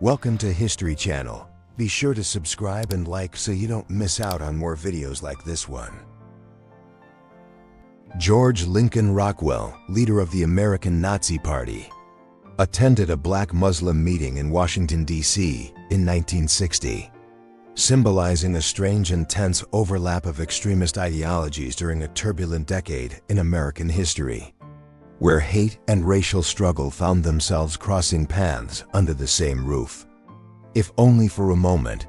Welcome to History Channel. Be sure to subscribe and like so you don't miss out on more videos like this one. George Lincoln Rockwell, leader of the American Nazi Party, attended a black Muslim meeting in Washington, D.C. in 1960, symbolizing a strange and tense overlap of extremist ideologies during a turbulent decade in American history, where hate and racial struggle found themselves crossing paths under the same roof, if only for a moment.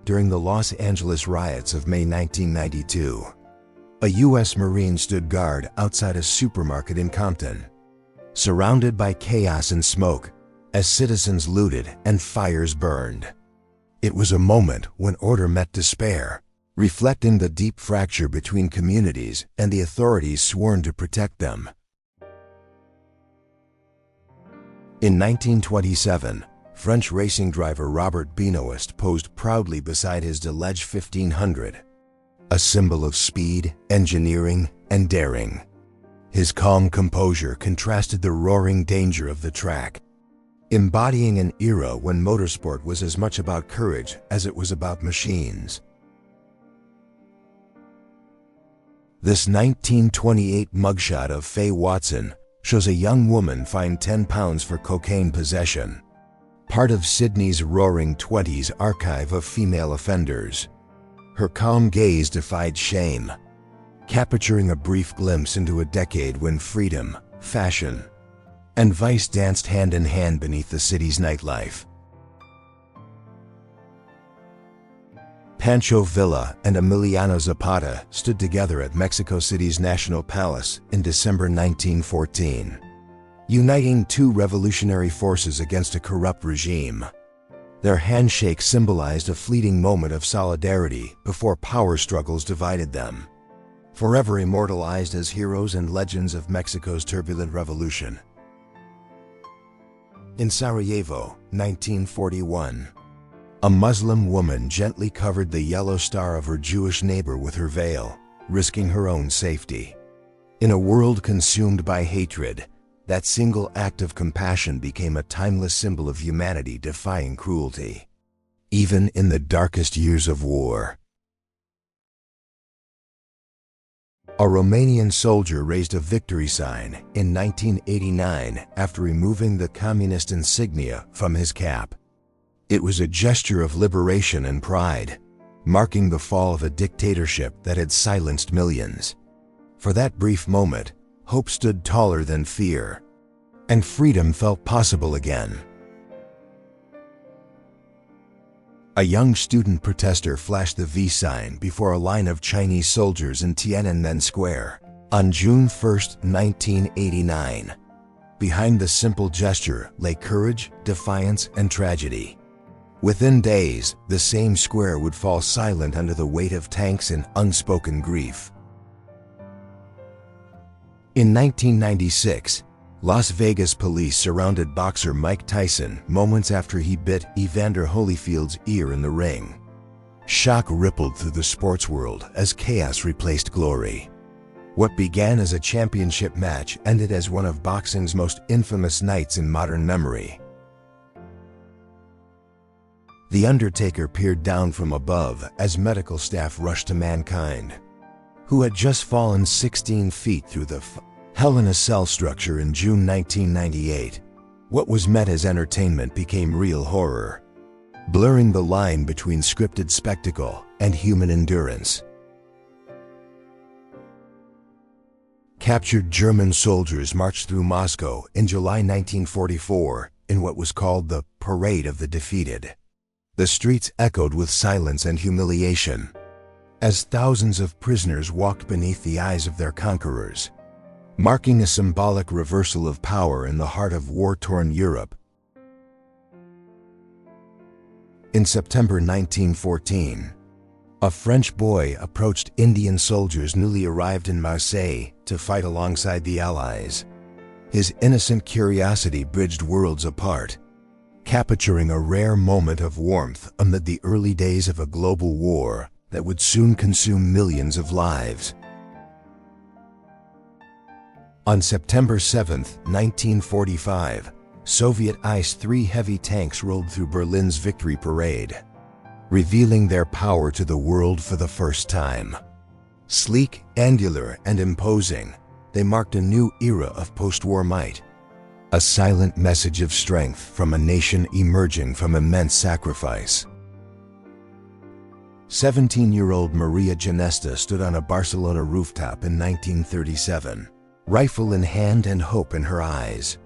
During the Los Angeles riots of May 1992, a U.S. Marine stood guard outside a supermarket in Compton, surrounded by chaos and smoke as citizens looted and fires burned. It was a moment when order met despair, reflecting the deep fracture between communities and the authorities sworn to protect them. In 1927, French racing driver Robert Benoist posed proudly beside his Delege 1500, a symbol of speed, engineering, and daring. His calm composure contrasted the roaring danger of the track, embodying an era when motorsport was as much about courage as it was about machines. This 1928 mugshot of Fay Watson shows a young woman fined 10 pounds for cocaine possession, part of Sydney's Roaring Twenties archive of female offenders. Her calm gaze defied shame, capturing a brief glimpse into a decade when freedom, fashion, and vice danced hand in hand beneath the city's nightlife. Pancho Villa and Emiliano Zapata stood together at Mexico City's National Palace in December 1914, uniting two revolutionary forces against a corrupt regime. Their handshake symbolized a fleeting moment of solidarity before power struggles divided them, forever immortalized as heroes and legends of Mexico's turbulent revolution. In Sarajevo, 1941, a Muslim woman gently covered the yellow star of her Jewish neighbor with her veil, risking her own safety. In a world consumed by hatred, that single act of compassion became a timeless symbol of humanity defying cruelty, even in the darkest years of war. A Romanian soldier raised a victory sign in 1989 after removing the communist insignia from his cap. It was a gesture of liberation and pride, marking the fall of a dictatorship that had silenced millions. For that brief moment, hope stood taller than fear, and freedom felt possible again. A young student protester flashed the V sign before a line of Chinese soldiers in Tiananmen Square on June 1, 1989. Behind the simple gesture lay courage, defiance, and tragedy. Within days, the same square would fall silent under the weight of tanks and unspoken grief. In 1996, Las Vegas police surrounded boxer Mike Tyson moments after he bit Evander Holyfield's ear in the ring. Shock rippled through the sports world as chaos replaced glory. What began as a championship match ended as one of boxing's most infamous nights in modern memory. The Undertaker peered down from above as medical staff rushed to Mankind, who had just fallen 16 feet through the Hell in a Cell structure in June 1998. What was meant as entertainment became real horror, blurring the line between scripted spectacle and human endurance. Captured German soldiers marched through Moscow in July 1944 in what was called the Parade of the Defeated. The streets echoed with silence and humiliation, as thousands of prisoners walked beneath the eyes of their conquerors, marking a symbolic reversal of power in the heart of war-torn Europe. In September 1914, a French boy approached Indian soldiers newly arrived in Marseille to fight alongside the Allies. His innocent curiosity bridged worlds apart, capturing a rare moment of warmth amid the early days of a global war that would soon consume millions of lives. On September 7, 1945, Soviet IS-3 heavy tanks rolled through Berlin's victory parade, revealing their power to the world for the first time. Sleek, angular, and imposing, they marked a new era of post-war might, a silent message of strength from a nation emerging from immense sacrifice. 17-year-old Maria Ginesta stood on a Barcelona rooftop in 1937, rifle in hand and hope in her eyes.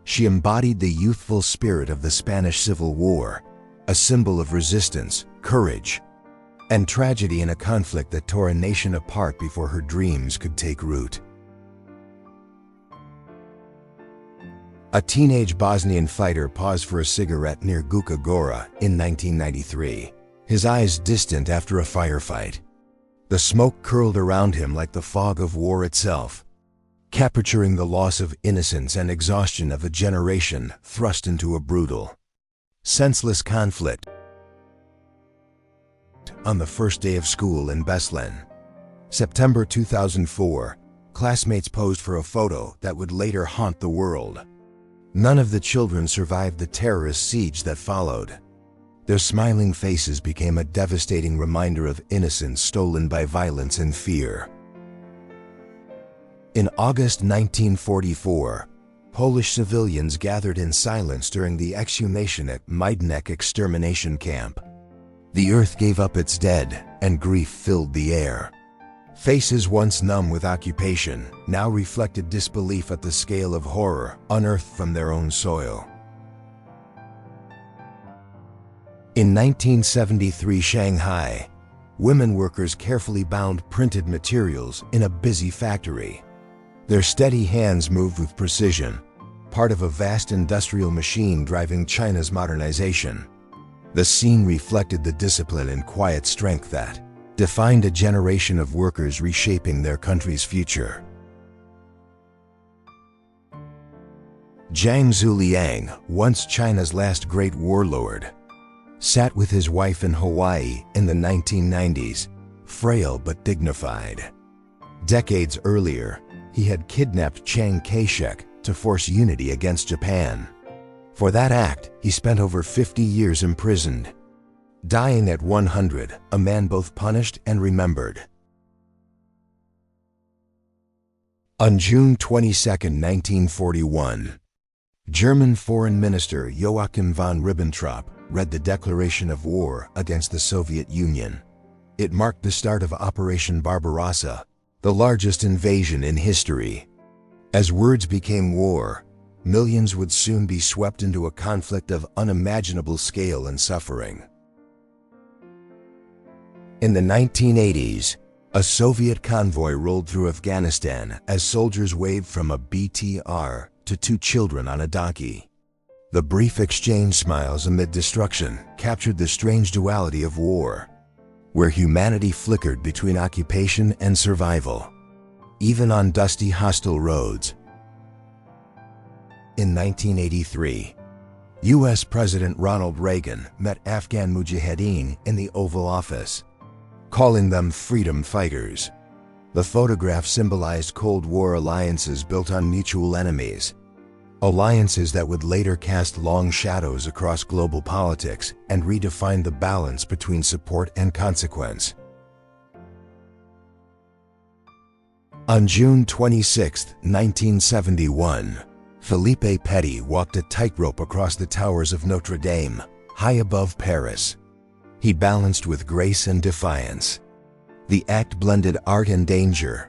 She embodied the youthful spirit of the Spanish Civil War, a symbol of resistance, courage, and tragedy in a conflict that tore a nation apart before her dreams could take root. A teenage Bosnian fighter paused for a cigarette near Guka Gora in 1993, his eyes distant after a firefight. The smoke curled around him like the fog of war itself, capturing the loss of innocence and exhaustion of a generation thrust into a brutal, senseless conflict. On the first day of school in Beslan, September 2004, classmates posed for a photo that would later haunt the world. None of the children survived the terrorist siege that followed. Their smiling faces became a devastating reminder of innocence stolen by violence and fear. In August 1944, Polish civilians gathered in silence during the exhumation at Majdanek extermination camp. The earth gave up its dead, and grief filled the air. Faces once numb with occupation now reflected disbelief at the scale of horror unearthed from their own soil. In 1973 Shanghai, women workers carefully bound printed materials in a busy factory. Their steady hands moved with precision, part of a vast industrial machine driving China's modernization. The scene reflected the discipline and quiet strength that defined a generation of workers reshaping their country's future. Jiang Zuliang, once China's last great warlord, sat with his wife in Hawaii in the 1990s, frail but dignified. Decades earlier, he had kidnapped Chiang Kai-shek to force unity against Japan. For that act, he spent over 50 years imprisoned, dying at 100, a man both punished and remembered. On June 22, 1941, German Foreign Minister Joachim von Ribbentrop read the declaration of war against the Soviet Union. It marked the start of Operation Barbarossa, the largest invasion in history. As words became war, millions would soon be swept into a conflict of unimaginable scale and suffering. In the 1980s, a Soviet convoy rolled through Afghanistan as soldiers waved from a BTR to two children on a donkey. The brief exchange smiles amid destruction captured the strange duality of war, where humanity flickered between occupation and survival, even on dusty, hostile roads. In 1983, U.S. President Ronald Reagan met Afghan mujahideen in the Oval Office, calling them freedom fighters. The photograph symbolized Cold War alliances built on mutual enemies, alliances that would later cast long shadows across global politics and redefine the balance between support and consequence. On June 26, 1971, Philippe Petit walked a tightrope across the towers of Notre Dame, high above Paris. He balanced with grace and defiance. The act blended art and danger,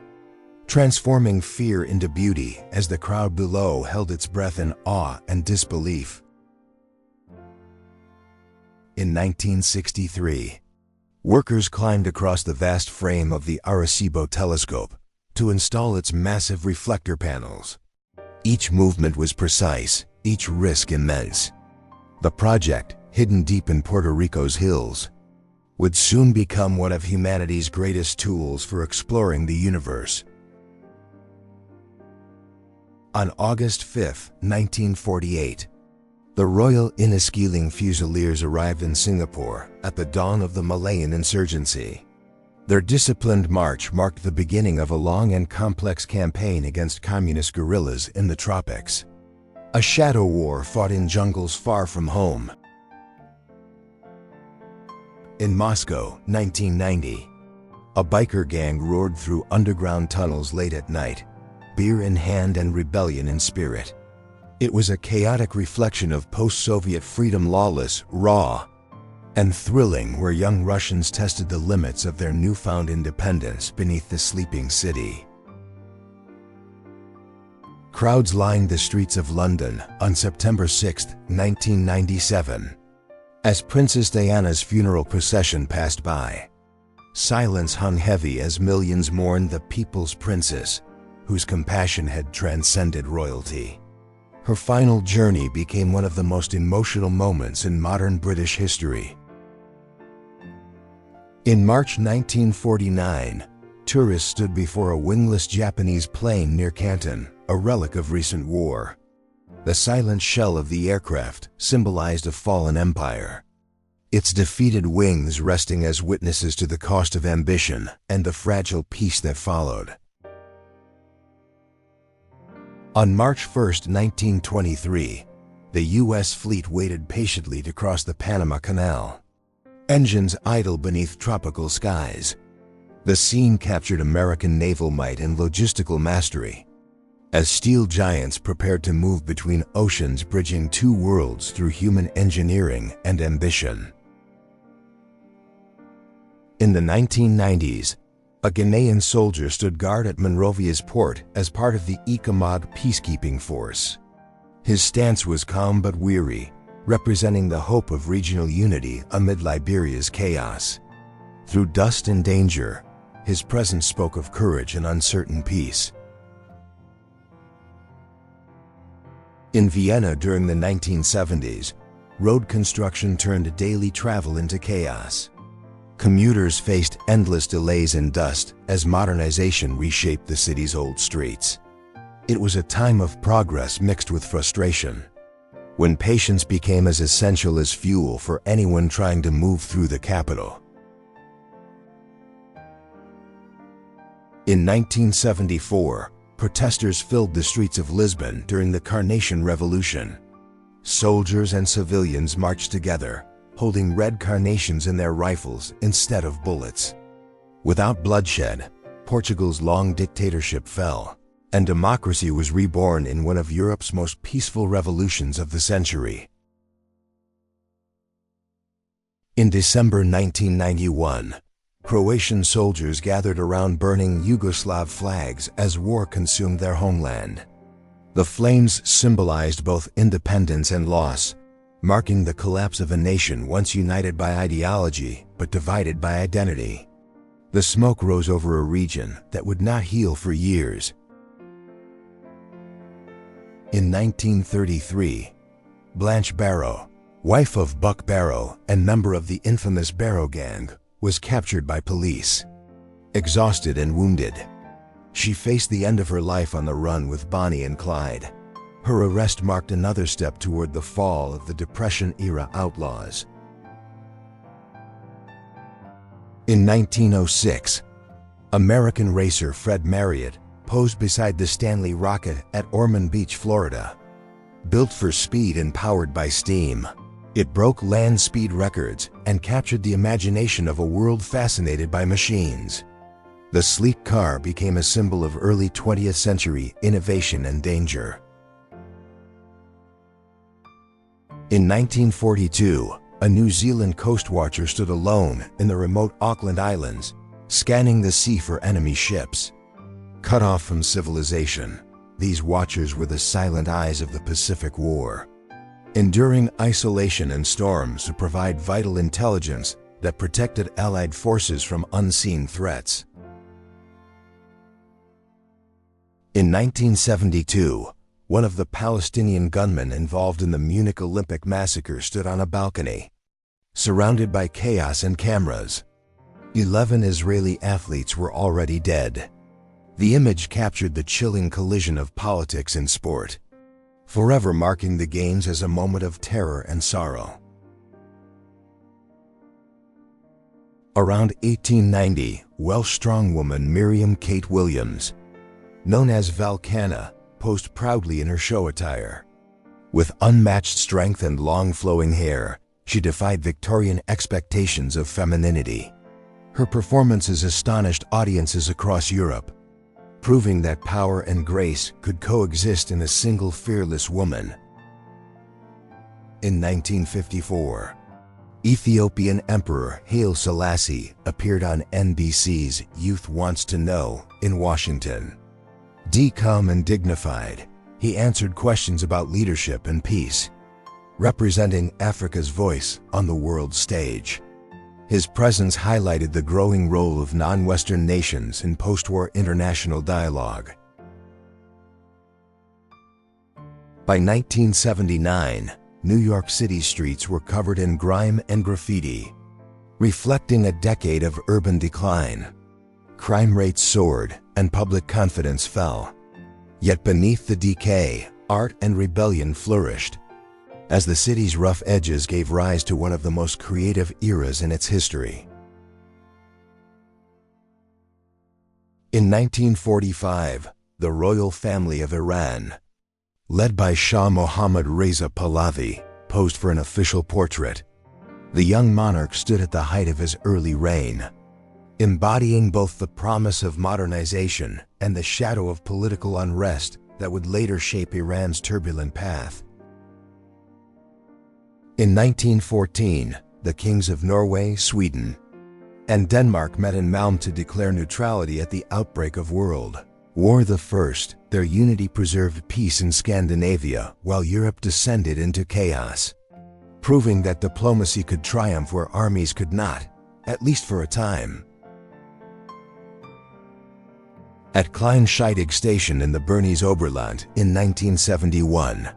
transforming fear into beauty as the crowd below held its breath in awe and disbelief. In 1963, workers climbed across the vast frame of the Arecibo telescope to install its massive reflector panels. Each movement was precise, each risk immense. The project, hidden deep in Puerto Rico's hills, would soon become one of humanity's greatest tools for exploring the universe. On August 5, 1948, the Royal Inniskilling Fusiliers arrived in Singapore at the dawn of the Malayan insurgency. Their disciplined march marked the beginning of a long and complex campaign against communist guerrillas in the tropics. a shadow war fought in jungles far from home. In Moscow, 1990, a biker gang roared through underground tunnels late at night, beer in hand and rebellion in spirit. It was a chaotic reflection of post-Soviet freedom, lawless, raw, and thrilling, where young Russians tested the limits of their newfound independence beneath the sleeping city. Crowds lined the streets of London on September 6, 1997, as Princess Diana's funeral procession passed by. Silence hung heavy as millions mourned the people's princess, whose compassion had transcended royalty. Her final journey became one of the most emotional moments in modern British history. In March 1949, tourists stood before a wingless Japanese plane near Canton, a relic of recent war. The silent shell of the aircraft symbolized a fallen empire, its defeated wings resting as witnesses to the cost of ambition and the fragile peace that followed. On March 1, 1923, the U.S. fleet waited patiently to cross the Panama Canal, engines idle beneath tropical skies. The scene captured American naval might and logistical mastery, as steel giants prepared to move between oceans, bridging two worlds through human engineering and ambition. In the 1990s, a Ghanaian soldier stood guard at Monrovia's port as part of the Icamog peacekeeping force. His stance was calm but weary, representing the hope of regional unity amid Liberia's chaos. Through dust and danger, his presence spoke of courage and uncertain peace. In Vienna during the 1970s, road construction turned daily travel into chaos. Commuters faced endless delays and dust as modernization reshaped the city's old streets. It was a time of progress mixed with frustration, when patience became as essential as fuel for anyone trying to move through the capital. In 1974, protesters filled the streets of Lisbon during the Carnation Revolution. Soldiers and civilians marched together, holding red carnations in their rifles instead of bullets. Without bloodshed, Portugal's long dictatorship fell, and democracy was reborn in one of Europe's most peaceful revolutions of the century. In December 1991, Croatian soldiers gathered around burning Yugoslav flags as war consumed their homeland. The flames symbolized both independence and loss, marking the collapse of a nation once united by ideology but divided by identity. The smoke rose over a region that would not heal for years. In 1933, Blanche Barrow, wife of Buck Barrow and member of the infamous Barrow Gang, was captured by police. Exhausted and wounded, she faced the end of her life on the run with Bonnie and Clyde. Her arrest marked another step toward the fall of the Depression-era outlaws. In 1906, American racer Fred Marriott posed beside the Stanley rocket at Ormond Beach, Florida. Built for speed and powered by steam, it broke land speed records and captured the imagination of a world fascinated by machines. The sleek car became a symbol of early 20th century innovation and danger. In 1942, a New Zealand coast watcher stood alone in the remote Auckland Islands, scanning the sea for enemy ships. Cut off from civilization, these watchers were the silent eyes of the Pacific War, enduring isolation and storms to provide vital intelligence that protected Allied forces from unseen threats. In 1972, one of the Palestinian gunmen involved in the Munich Olympic massacre stood on a balcony, surrounded by chaos and cameras. 11 Israeli athletes were already dead. The image captured the chilling collision of politics and sport, forever marking the Games as a moment of terror and sorrow. Around 1890, Welsh strongwoman Miriam Kate Williams, known as Valcana, posed proudly in her show attire. With unmatched strength and long flowing hair, she defied Victorian expectations of femininity. Her performances astonished audiences across Europe, proving that power and grace could coexist in a single fearless woman. In 1954, Ethiopian Emperor Haile Selassie appeared on NBC's Youth Wants to Know in Washington. Calm and dignified, he answered questions about leadership and peace, representing Africa's voice on the world stage. His presence highlighted the growing role of non-Western nations in post-war international dialogue. By 1979, New York City streets were covered in grime and graffiti, reflecting a decade of urban decline. Crime rates soared and public confidence fell. Yet beneath the decay, art and rebellion flourished, as the city's rough edges gave rise to one of the most creative eras in its history. In 1945, the royal family of Iran, led by Shah Mohammad Reza Pahlavi, posed for an official portrait. The young monarch stood at the height of his early reign, embodying both the promise of modernization and the shadow of political unrest that would later shape Iran's turbulent path. In 1914, the kings of Norway, Sweden, and Denmark met in Malmö to declare neutrality at the outbreak of World War I. Their unity preserved peace in Scandinavia while Europe descended into chaos, proving that diplomacy could triumph where armies could not, at least for a time. At Kleinscheidegg Station in the Bernese Oberland in 1971,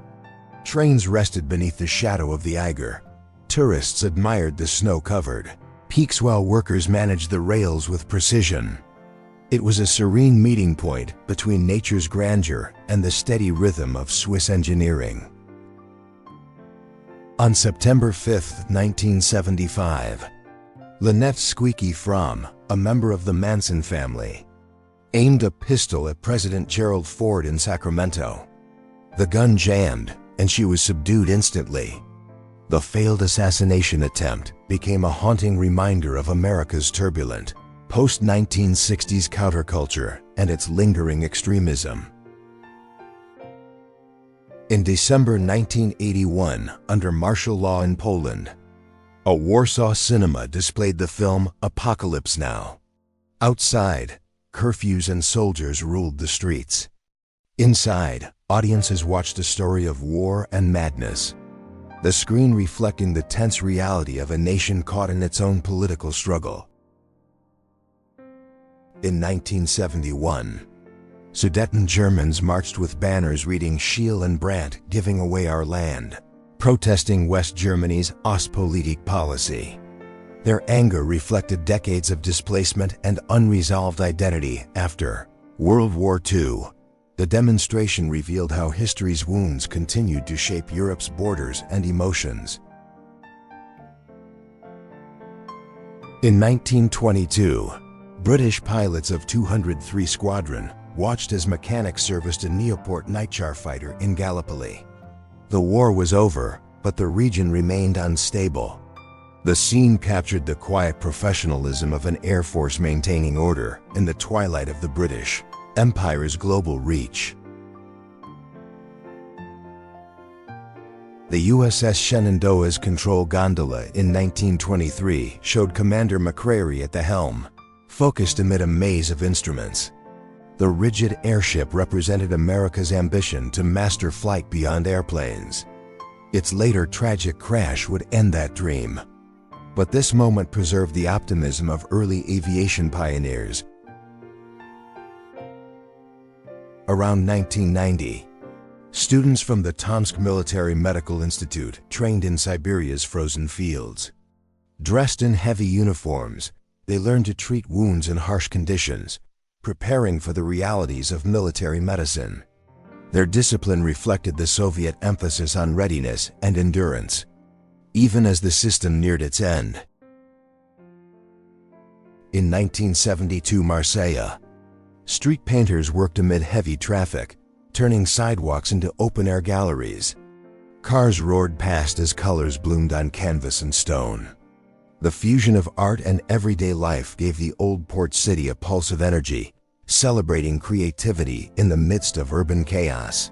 trains rested beneath the shadow of the Eiger. Tourists admired the snow-covered peaks while workers managed the rails with precision. It was a serene meeting point between nature's grandeur and the steady rhythm of Swiss engineering. On September 5, 1975, Lynette Squeaky Fromm, a member of the Manson family, aimed a pistol at President Gerald Ford in Sacramento. The gun jammed, and she was subdued instantly. The failed assassination attempt became a haunting reminder of America's turbulent, post-1960s counterculture and its lingering extremism. In December 1981, under martial law in Poland, a Warsaw cinema displayed the film Apocalypse Now. Outside, curfews and soldiers ruled the streets. Inside, audiences watched a story of war and madness, the screen reflecting the tense reality of a nation caught in its own political struggle. In 1971, Sudeten Germans marched with banners reading Scheel and Brandt giving away our land, protesting West Germany's Ostpolitik policy. Their anger reflected decades of displacement and unresolved identity after World War II. The demonstration revealed how history's wounds continued to shape Europe's borders and emotions. In 1922, British pilots of 203 Squadron watched as mechanics serviced a Nieuport Nightjar fighter in Gallipoli. The war was over, but the region remained unstable. The scene captured the quiet professionalism of an Air Force maintaining order in the twilight of the British Empire's global reach. The USS Shenandoah's control gondola in 1923 showed Commander McCrary at the helm, focused amid a maze of instruments. The rigid airship represented America's ambition to master flight beyond airplanes. Its later tragic crash would end that dream. But this moment preserved the optimism of early aviation pioneers. Around 1990, students from the Tomsk Military Medical Institute trained in Siberia's frozen fields. Dressed in heavy uniforms, they learned to treat wounds in harsh conditions, preparing for the realities of military medicine. Their discipline reflected the Soviet emphasis on readiness and endurance, even as the system neared its end. In 1972 Marseille, street painters worked amid heavy traffic, turning sidewalks into open-air galleries. Cars roared past as colors bloomed on canvas and stone. The fusion of art and everyday life gave the old port city a pulse of energy, celebrating creativity in the midst of urban chaos.